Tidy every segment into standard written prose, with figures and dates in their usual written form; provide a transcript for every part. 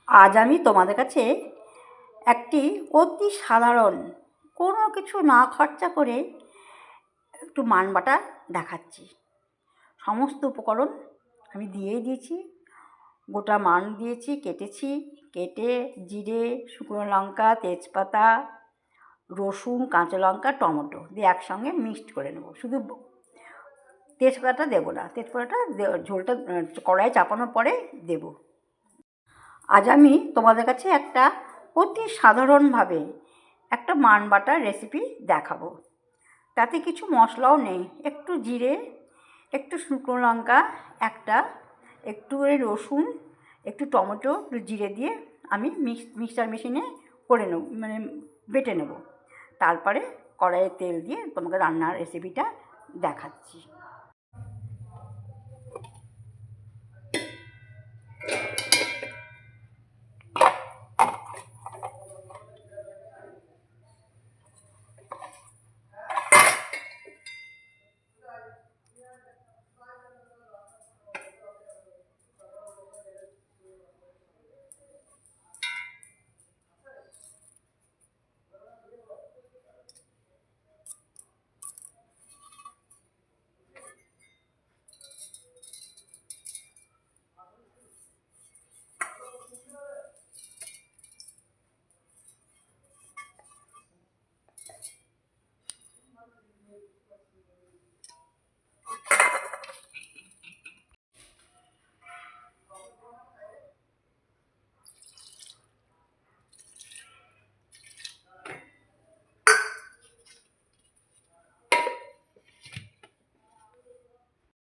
আজ আমি তোমাদের কাছে একটি অতি সাধারণ কোনো কিছু না খরচা করে একটু মান বাটা দেখাচ্ছি। সমস্ত উপকরণ আমি দিয়েই দিয়েছি। গোটা মান দিয়েছি, কেটেছি, কেটে জিরে, শুকনো লঙ্কা, তেজপাতা, রসুন, কাঁচা লঙ্কা, টমেটো দিয়ে একসঙ্গে মিক্সড করে নেব। শুধু তেজপাতাটা দেবো না, তেজপাতাটা ঝোলটা কড়াইয়ে চাপানোর পরে দেব। আজ আমি তোমাদের কাছে একটা অতি সাধারণভাবে একটা মান বাটার রেসিপি দেখাবো। তাতে কিছু মশলাও নেই, একটু জিরে, একটু শুকনো লঙ্কা, একটু রসুন, একটু টমেটো, একটু জিরে দিয়ে আমি মিক্সচার মেশিনে করে নেব, মানে বেটে নেব। তারপরে কড়াইয়ে তেল দিয়ে তোমাকে রান্নার রেসিপিটা দেখাচ্ছি।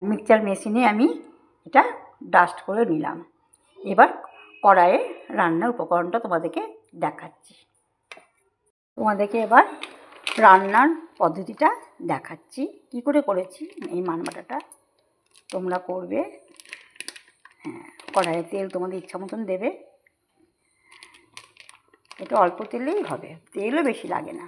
মিক্সচার মেশিনে আমি এটা ডাস্ট করে নিলাম। এবার কড়াইয়ে রান্নার উপকরণটা তোমাদেরকে দেখাচ্ছি। তোমাদেরকে এবার রান্নার পদ্ধতিটা দেখাচ্ছি, কী করে করেছি। এই মান বাটাটা তোমরা করবে। কড়াইয়ে তেল তোমাদের ইচ্ছা মতন দেবে। এটা অল্প তেলেই হবে, তেলও বেশি লাগে না।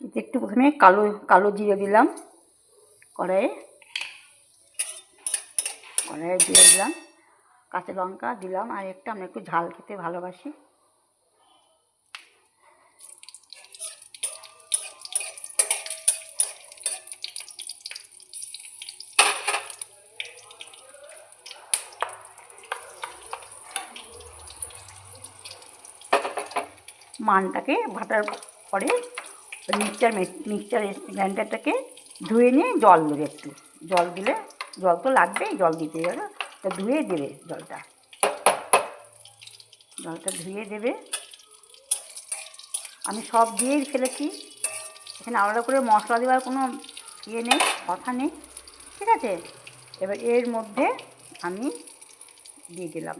এতে একটু প্রথমে কালো জিরে দিলাম, কড়াইয়ে দিয়ে দিলাম, কাঁচা লঙ্কা দিলাম, আর আমরা একটু ঝাল খেতে ভালোবাসি। মানটাকে ভাটার পরে মিক্সচার গ্রাইন্ডারটাকে ধুয়ে নিয়ে জল দেবে। একটু জল দিলে, জল তো লাগবেই, জল দিতে হবে, তো ধুয়ে দেবে। জলটা ধুয়ে দেবে। আমি সব দিয়েই ফেলেছি, এখানে আলাদা করে মশলা দেওয়ার কোনো নেই, কথা নেই, ঠিক আছে। এবার এর মধ্যে আমি দিয়ে দিলাম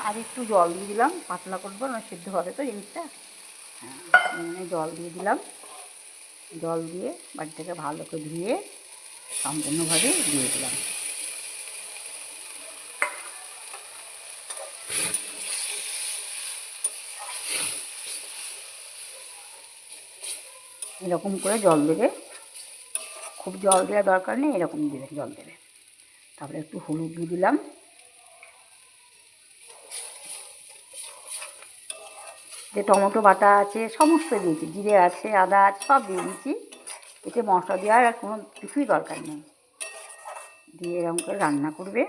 আর একটু জল দিয়ে দিলাম, পাতলা করবো না, সিদ্ধ হবে তো জিনিসটা। জল দিয়ে দিলাম। জল দিয়ে বাটিটাকে ভালো করে ধুয়ে সম্পূর্ণভাবে দিয়ে দিলাম। এরকম করে জল দেবে, খুব জল দেওয়ার দরকার নেই, এরকম দেবে, জল দেবে। তারপরে একটু হলুদ দিয়ে দিলাম, যে টমেটো বাটা আছে সমস্ত দিয়েছি, জিরে আছে, আদা আছে, সব দিয়ে দিয়েছি। এতে মশলা দেওয়ার আর কোনো কিছুই দরকার নেই। দিয়ে এরকম করে রান্না করবে।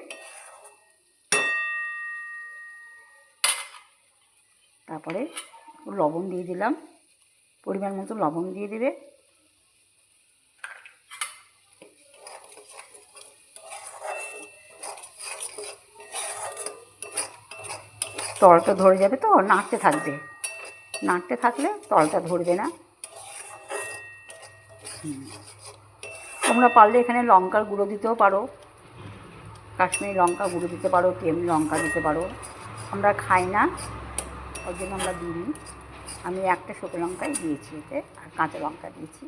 তারপরে লবণ দিয়ে দিলাম, পরিমাণ মতো লবণ দিয়ে দেবে। তলটা ধরে যাবে তো, নাড়তে থাকলে তলটা ধরবে না। তোমরা পারলে এখানে লঙ্কার গুঁড়ো দিতেও পারো, কাশ্মীরি লঙ্কা গুঁড়ো দিতে পারো, এমনি লঙ্কা দিতে পারো। আমরা খাই না, ওই জন্য আমরা দিইনি। আমি একটা শুকনো লঙ্কাই দিয়েছি এতে, আর কাঁচা লঙ্কা দিয়েছি।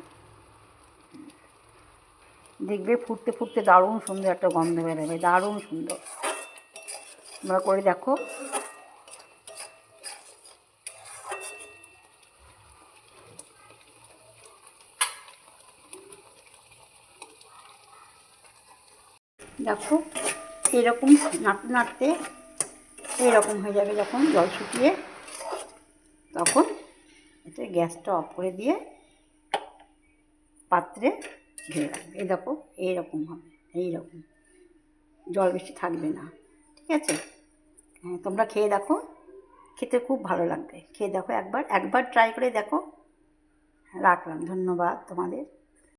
দেখবে ফুটতে ফুটতে দারুণ সুন্দর একটা গন্ধ বেরোবে, দারুণ সুন্দর। তোমরা করে দেখো। দেখো এরকম নাড়তে নাড়তে এইরকম হয়ে যাবে। যখন জল শুকিয়ে তখন এতে গ্যাসটা অফ করে দিয়ে পাত্রে ঢেলে রাখবে। এই দেখো এইরকম হবে, এইরকম জল বেশি থাকবে না। ঠিক আছে? হ্যাঁ, তোমরা খেয়ে দেখো, খেতে খুব ভালো লাগবে। খেয়ে দেখো, একবার ট্রাই করে দেখো। রাখলাম, ধন্যবাদ তোমাদের।